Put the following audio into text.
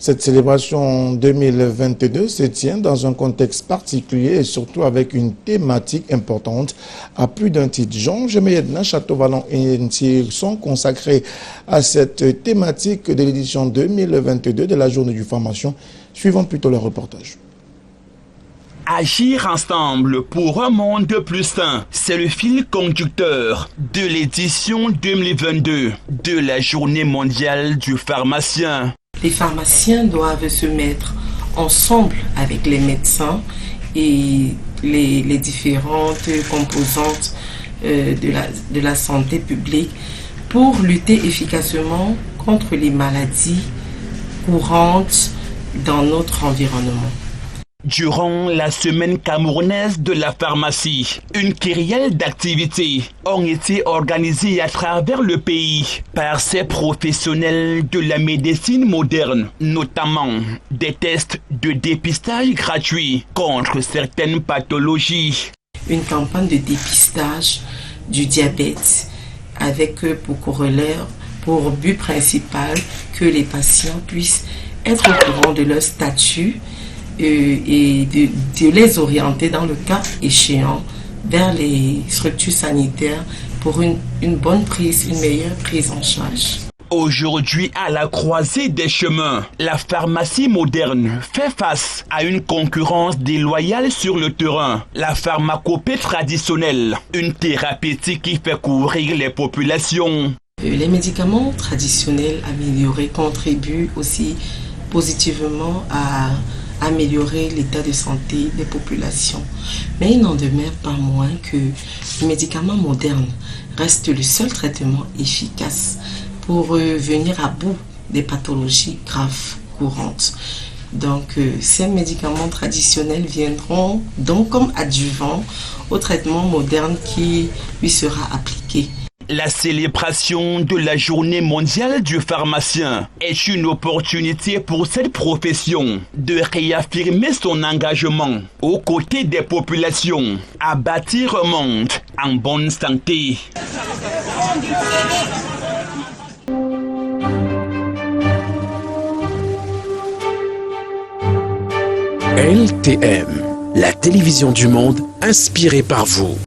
Cette célébration 2022 se tient dans un contexte particulier et surtout avec une thématique importante à plus d'un titre. Jean Jemayedna, Château-Vallon et Ntir sont consacrés à cette thématique de l'édition 2022 de la Journée du Formation. Suivons plutôt le reportage. Agir ensemble pour un monde plus sain, c'est le fil conducteur de l'édition 2022 de la Journée mondiale du pharmacien. Les pharmaciens doivent se mettre ensemble avec les médecins et les différentes composantes de la santé publique pour lutter efficacement contre les maladies courantes dans notre environnement. Durant la semaine camerounaise de la pharmacie, une kyrielle d'activités ont été organisées à travers le pays par ces professionnels de la médecine moderne, notamment des tests de dépistage gratuits contre certaines pathologies. Une campagne de dépistage du diabète avec pour corollaire, pour but principal que les patients puissent être au courant de leur statut et de les orienter dans le cas échéant vers les structures sanitaires pour une meilleure prise en charge. Aujourd'hui, à la croisée des chemins, la pharmacie moderne fait face à une concurrence déloyale sur le terrain. La pharmacopée traditionnelle, une thérapeutique qui fait courir les populations. Les médicaments traditionnels améliorés contribuent aussi positivement à améliorer l'état de santé des populations. Mais il n'en demeure pas moins que les médicaments modernes restent le seul traitement efficace pour venir à bout des pathologies graves courantes. Donc ces médicaments traditionnels viendront donc comme adjuvants au traitement moderne qui lui sera appliqué. La célébration de la Journée mondiale du pharmacien est une opportunité pour cette profession de réaffirmer son engagement aux côtés des populations à bâtir un monde en bonne santé. LTM, la télévision du monde inspirée par vous.